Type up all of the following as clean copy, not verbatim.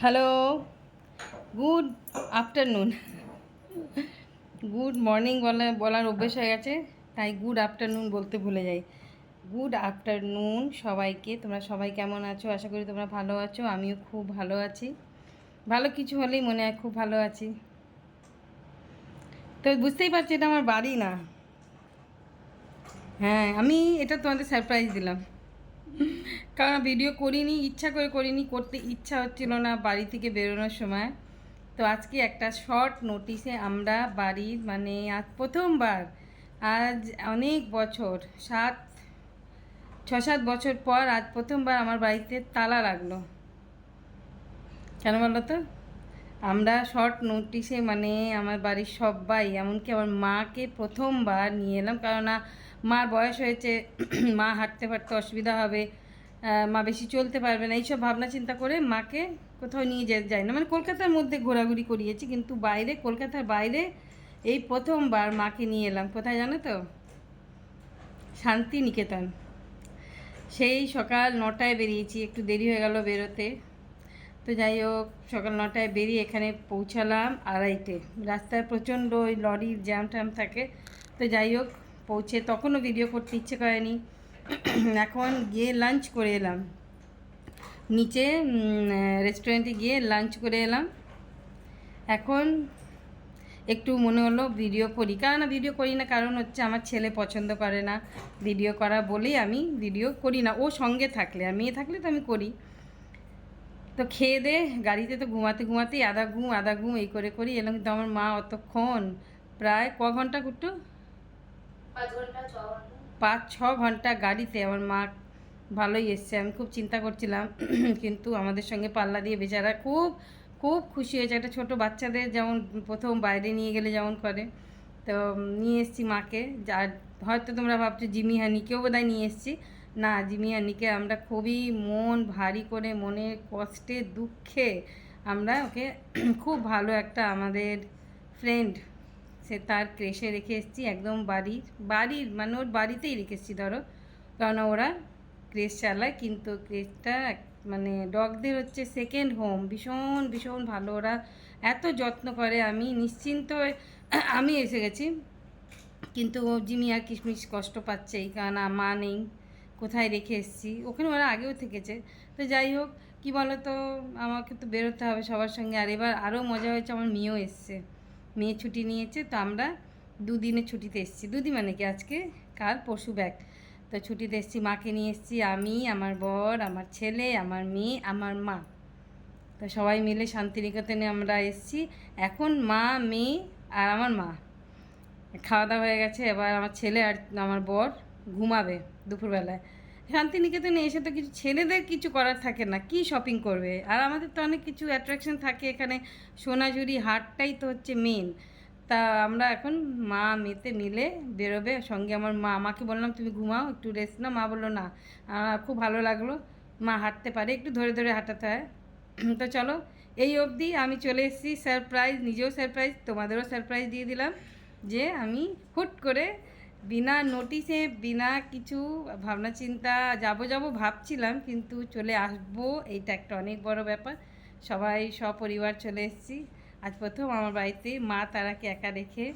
Hello, good afternoon. Good morning বলার অভ্যেস হয়ে গেছে, তাই গুড আফটারনুন বলতে ভুলে যাই। গুড আফটারনুন সবাইকে। তোমরা সবাই কেমন আছো? আশা করি তোমরা ভালো আছো। আমিও খুব ভালো আছি। ভালো কিছু হলেই মনে হয় খুব ভালো আছি। তো বুঝতেই পারছি এটা আমার বাড়ি না। হ্যাঁ, আমি এটা তোমাদের সারপ্রাইজ দিলাম, কারণ ভিডিও করিনি, ইচ্ছা করে করিনি, করতে ইচ্ছা হচ্ছিল না বাড়ি থেকে বেরোনোর সময়। তো আজকে একটা শর্ট নোটিশে আমরা বাড়ির আজ প্রথমবার, আজ অনেক বছর 6-7 বছর পর আজ প্রথমবার আমার বাড়িতে তালা লাগলো। কেন বলো তো? আমরা শর্ট নোটিশে আমার বাড়ির সবাই, এমনকি আমার মাকে প্রথমবার নিয়ে এলাম, কেননা মার বয়স হয়েছে, মা হাঁটতে ফাটতে অসুবিধা হবে, মা বেশি চলতে পারবে না, এইসব ভাবনা চিন্তা করে মাকে কোথাও নিয়ে যেতে যায় না। কলকাতার মধ্যে ঘোরাঘুরি করিয়েছি, কিন্তু বাইরে, কলকাতার বাইরে এই প্রথমবার মাকে নিয়ে এলাম। কোথায় জানো তো? শান্তিনিকেতন। সেই সকাল 9টায় বেরিয়েছি, একটু দেরি হয়ে গেল বেরোতে। তো যাই হোক, সকাল 9টায় বেরিয়ে এখানে পৌঁছালাম 2:30-টে। রাস্তায় প্রচণ্ড ওই লরির জ্যাম ট্যাম থাকে। তো যাই হোক, পৌঁছে তখনও ভিডিও করতে ইচ্ছে করেনি। এখন গিয়ে লাঞ্চ করে এলাম নিচে, রেস্টুরেন্টে গিয়ে লাঞ্চ করে এলাম। এখন একটু মনে হলো ভিডিও করি, ভিডিও করি না কারণ হচ্ছে আমার ছেলে পছন্দ করে না ভিডিও করা, বলেই আমি ভিডিও করি না। ও সঙ্গে থাকলে, আর মেয়ে থাকলে তো আমি করি। তো খেয়ে দে গাড়িতে তো ঘুমাতেই আধা ঘুম এই করে করি এলাম। কিন্তু আমার মা অতক্ষণ, প্রায় ঘন্টা কুট্টু, 5-6 ঘন্টা গাড়িতে আমার মা ভালোই এসছে। আমি খুব চিন্তা করছিলাম, কিন্তু আমাদের সঙ্গে পাল্লা দিয়ে বেচারা খুব খুব খুশি হয়েছে। একটা ছোট বাচ্চাদের যেমন প্রথম বাইরে নিয়ে গেলে যেমন করে, তো নিয়ে এসেছি মাকে। যার হয়তো তোমরা ভাবছো জিমি হানিকেও বোধহয় নিয়ে এসেছি। না, জিমি হানিকে আমরা খুবই মন ভারী করে, মনের কষ্টে দুঃখে আমরা ওকে খুব ভালো একটা আমাদের ফ্রেন্ড, সে তার ক্রেশে রেখে এসেছি, একদম বাড়ির ওর বাড়িতেই রেখে এসেছি ধরো। কেননা ওরা ক্রেশ চালায়, কিন্তু ক্রেশটা ডগদের হচ্ছে সেকেন্ড হোম। ভীষণ ভীষণ ভালো, ওরা এত যত্ন করে, আমি নিশ্চিন্ত আমি এসে গেছি। কিন্তু জিমি আর কিশমিশ কষ্ট পাচ্ছে, এই কারণ মা নেই, কোথায় রেখে এসেছি। ওখানে ওরা আগেও থেকেছে। তো যাই হোক, কী বলো তো, আমাকে তো বেরোতে হবে সবার সঙ্গে। আর এবার আরও মজা হয়েছে, আমার মেয়েও এসছে, মেয়ে ছুটি নিয়েছে। তো আমরা 2 দিনের ছুটিতে এসেছি। 2 দিন কি আজকে কাল পরশু ব্যাক। তো ছুটিতে এসেছি, মাকে নিয়ে এসেছি, আমি, আমার বর, আমার ছেলে, আমার মেয়ে, আমার মা। তো সবাই মিলে শান্তিনিকেতনে আমরা এসেছি। এখন মা, মেয়ে আর আমার মা খাওয়া দাওয়া হয়ে গেছে। এবার আমার ছেলে আর আমার বর ঘুমাবে দুপুরবেলায়। শান্তিনিকেতনে এসে তো কিছু, ছেলেদের কিছু করার থাকে না, কি শপিং করবে। আর আমাদের তো অনেক কিছু অ্যাট্রাকশন থাকে এখানে, সোনাঝুরি হাটটাই তো হচ্ছে মেন। তা আমরা এখন মা মেয়েতে মিলে বেরোবে সঙ্গে। আমার মা, আমাকে বললাম তুমি ঘুমাও, একটু রেস্ট নাও। মা বললো না, খুব ভালো লাগলো, মা হাঁটতে পারে, একটু ধরে ধরে হাঁটাতে হয়। তো চলো, এই অবধি আমি চলে এসেছি। সারপ্রাইজ, নিজেও সারপ্রাইজ, তোমাদেরও সারপ্রাইজ দিয়ে দিলাম যে আমি হুট করে বিনা নোটিশে, বিনা কিছু ভাবনা চিন্তা যাবো ভাবছিলাম, কিন্তু চলে আসবো, এইটা একটা অনেক বড় ব্যাপার। সবাই সপরিবার চলে এসেছি। আজ প্রথম আমার বাড়িতে মা তারাকে একা রেখে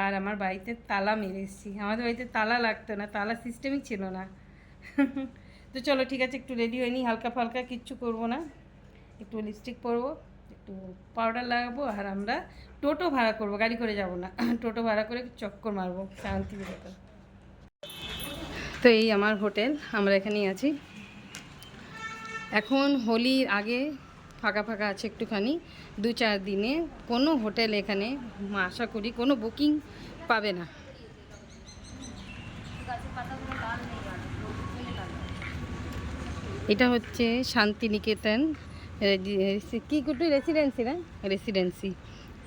আর আমার বাড়িতে তালা মেরে এসেছি। আমাদের বাড়িতে তালা লাগতো না, তালা সিস্টেমই ছিল না। তো চলো ঠিক আছে, একটু রেডি হয়ে নিই, হালকা ফালকা কিচ্ছু করবো না, একটু লিপস্টিক পরবো, একটু পাউডার লাগাবো, আর আমরা টোটো ভাড়া করবো, গাড়ি করে যাব না, টোটো ভাড়া করে চক্কর মারবো শান্তিনিকেতন। তো এই আমার হোটেল, আমরা এখানেই আছি। এখন হোলির আগে ফাঁকা ফাঁকা আছে একটুখানি, 2-4 দিনে কোনো হোটেল এখানে আশা করি কোনো বুকিং পাবে না। এটা হচ্ছে শান্তিনিকেতন কী কুটু রেসিডেন্সি, না রেসিডেন্সি,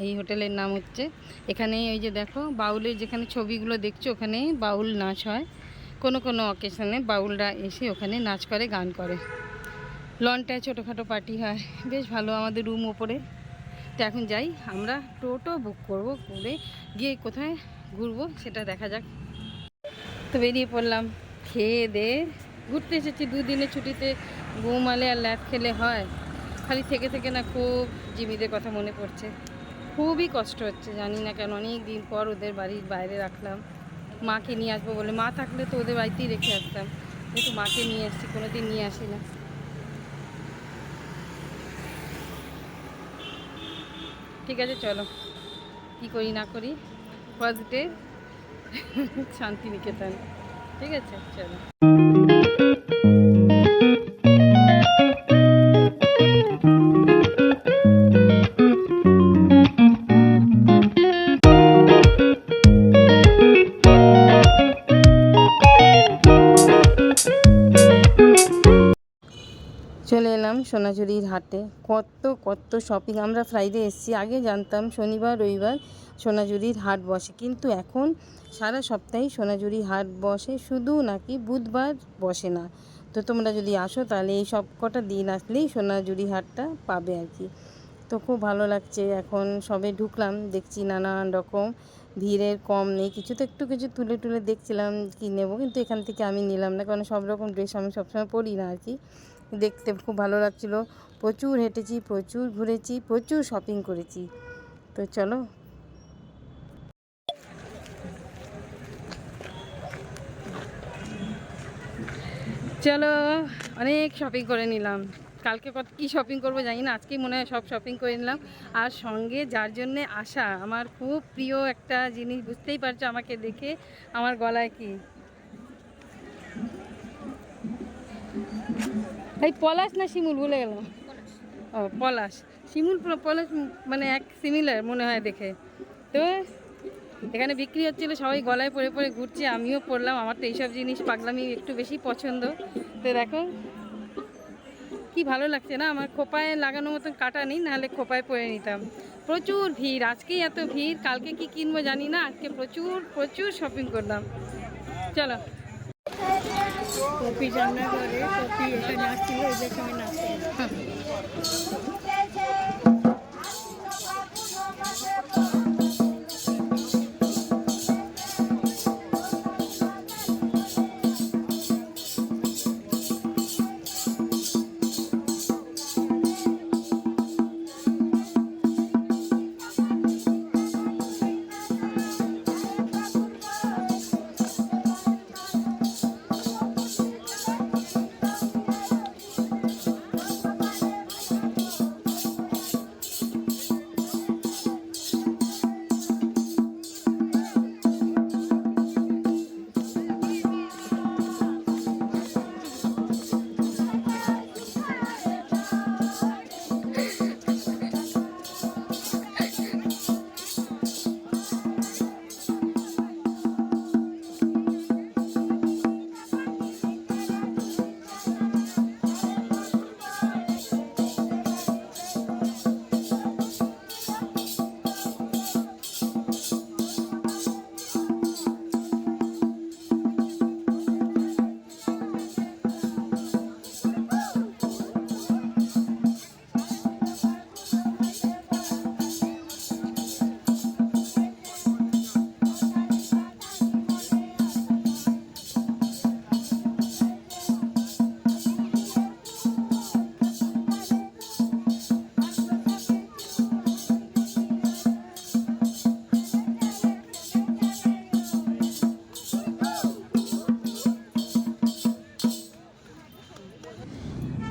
এই হোটেলের নাম হচ্ছে। এখানে ওই যে দেখো বাউলের যেখানে ছবিগুলো দেখছো, ওখানে বাউল নাচ হয়। কোনো কোনো অকেশনে বাউলরা এসে ওখানে নাচ করে, গান করে। লনটায় ছোটোখাটো পার্টি হয়, বেশ ভালো। আমাদের রুম ওপরে। তো এখন যাই, আমরা টোটো বুক করবো, করে গিয়ে কোথায় ঘুরবো সেটা দেখা যাক। তো বেরিয়ে পড়লাম, খেয়ে দিয়ে ঘুরতে এসেছি। 2 দিনের ছুটিতে ঘুমালে আর ল্যাদ খেলে হয়? খালি থেকে থেকে না খুব জিমিদের কথা মনে পড়ছে, খুবই কষ্ট হচ্ছে, জানি না কেন। অনেক দিন পর ওদের বাড়ির বাইরে রাখলাম, মাকে নিয়ে আসবো বলে। মা থাকলে তো ওদের বাড়িতেই রেখে আসতাম, কিন্তু মাকে নিয়ে এসেছি, কোনো দিন নিয়ে আসি না। ঠিক আছে, চলো কি করি না করি, ফার্স্ট ডে শান্তিনিকেতন। ঠিক আছে, চলো। চলে এলাম সোনাঝুরির হাটে। কত কত শপিং। আমরা ফ্রাইডে এসেছি, আগে জানতাম শনিবার রবিবার সোনাঝুরির হাট বসে, কিন্তু এখন সারা সপ্তাহেই সোনাঝুরির হাট বসে, শুধু নাকি বুধবার বসে না। তো তোমরা যদি আসো তাহলে এই সব কটা দিন আসলেই সোনাঝুরি হাটটা পাবে আর কি। তো খুব ভালো লাগছে। এখন সবে ঢুকলাম, দেখছি নানান রকম, ভিড়ের কম নেই। কিছু তো একটু কিছু তুলে তুলে দেখছিলাম কি নেবো, কিন্তু এখান থেকে আমি নিলাম না, কারণ সব রকম ড্রেস আমি সবসময় পরি না আর কি। দেখতে খুব ভালো লাগছিল। প্রচুর হেঁটেছি, প্রচুর ঘুরেছি, প্রচুর শপিং করেছি। তো চলো, চলো, অনেক শপিং করে নিলাম। কালকে কত কী শপিং করবো জানি না, আজকেই মনে হয় সব শপিং করে নিলাম। আর সঙ্গে যার জন্যে আসা, আমার খুব প্রিয় একটা জিনিস, বুঝতেই পারছো আমাকে দেখে আমার গলায় কি, এই পলাশ না শিমুল ভুলে গেলাম। ও পলাশ, শিমুল পলাশ মানে এক সিমিলার মনে হয় দেখে। তো এখানে বিক্রি হচ্ছিলো, সবাই গলায় পরে পরে ঘুরছে, আমিও পরলাম। আমার তো এইসব জিনিস পাগলামি একটু বেশি পছন্দ। তো দেখো কি ভালো লাগছে না। আমার খোপায় লাগানোর মতন কাটা নেই, নাহলে খোপায় পরে নিতাম। প্রচুর ভিড়, আজকেই এত ভিড়, কালকে কি কিনবো জানি না। আজকে প্রচুর প্রচুর শপিং করলাম। চলো। কপি রান্না করে, কপি এখানে আসছিল, এদের সঙ্গে নাচতে।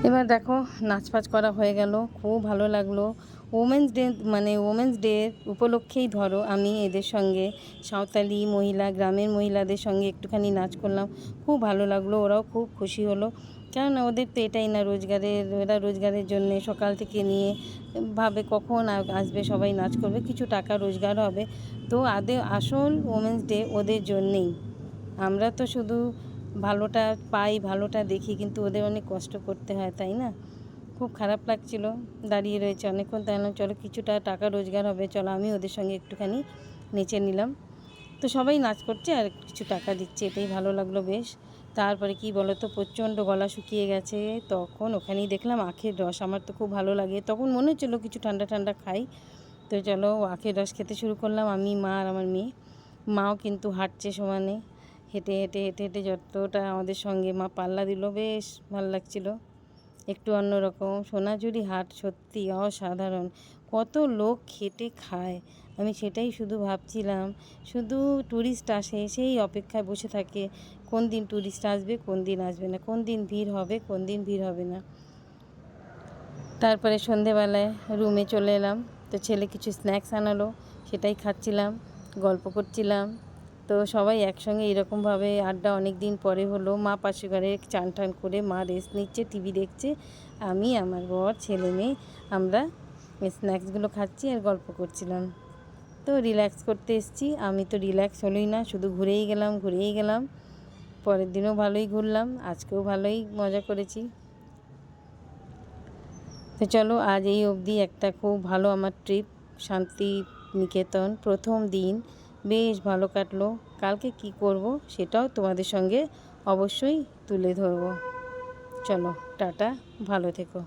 এবার দেখো নাচপাচ করা হয়ে গেল, খুব ভালো লাগলো। ওমেন্স ডে মানে ওমেন্স ডে উপলক্ষেই ধরো আমি এদের সঙ্গে, সাঁওতালি মহিলা, গ্রামের মহিলাদের সঙ্গে একটুখানি নাচ করলাম, খুব ভালো লাগলো। ওরাও খুব খুশি হলো, কেননা ওদের তো এটাই না রোজগারের, এরা রোজগারের জন্যে সকাল থেকে নিয়ে ভাবে কখন আসবে সবাই নাচ করবে, কিছু টাকা রোজগার হবে। তো আসল ওমেন্স ডে ওদের জন্যেই। আমরা তো শুধু ভালোটা পাই, ভালোটা দেখি, কিন্তু ওদের অনেক কষ্ট করতে হয়, তাই না? খুব খারাপ লাগছিল, দাঁড়িয়ে রয়েছে অনেকক্ষণ, তাই না, চলো কিছুটা টাকা রোজগার হবে, চলো আমি ওদের সঙ্গে একটুখানি নেচে নিলাম। তো সবাই নাচ করছে আর কিছু টাকা দিচ্ছে, এটাই ভালো লাগলো বেশ। তারপরে কি বলো তো, প্রচণ্ড গলা শুকিয়ে গেছে, তখন ওখানেই দেখলাম আখের রস। আমার তো খুব ভালো লাগে, তখন মনে হচ্ছিলো কিছু ঠান্ডা ঠান্ডা খাই। তো চলো আখের রস খেতে শুরু করলাম, আমি, মা আর আমার মেয়ে। মাও কিন্তু হাঁটছে সমানে, হেঁটে হেঁটে হেঁটে হেঁটে যতটা আমাদের সঙ্গে মা পাল্লা দিল, বেশ ভালো লাগছিলো। একটু অন্যরকম। সোনাঝুরি হাট সত্যি অসাধারণ, কত লোক খেটে খায়। আমি সেটাই শুধু ভাবছিলাম, শুধু ট্যুরিস্ট আসে সেই অপেক্ষায় বসে থাকে কোন দিন ট্যুরিস্ট আসবে, কোন দিন আসবে না, কোন দিন ভিড় হবে, কোন দিন ভিড় হবে না। তারপরে সন্ধেবেলায় রুমে চলে এলাম, তো ছেলে কিছু স্ন্যাক্স আনালো, সেটাই খাচ্ছিলাম, গল্প করছিলাম। তো সবাই একসঙ্গে এরকমভাবে আড্ডা অনেক দিন পরে হলো। মা পাশে ঘরে চান টান করে মা রেস্ট নিচ্ছে, টিভি দেখছে, আমি আমার বর ছেলে মেয়ে আমরা স্ন্যাক্সগুলো খাচ্ছি আর গল্প করছিলাম। তো রিল্যাক্স করতে এসেছি, আমি তো রিল্যাক্স হলোই না, শুধু ঘুরেই গেলাম। পরের দিনও ভালোই ঘুরলাম, আজকেও ভালোই মজা করেছি। তো চলো আজ এই অবধি, একটা খুব ভালো আমার ট্রিপ শান্তিনিকেতন প্রথম দিন, বেশ ভালো কাটলো। কালকে কি করব সেটাও তোমাদের সঙ্গে অবশ্যই তুলে ধরবো। চলো টাটা, ভালো থেকো।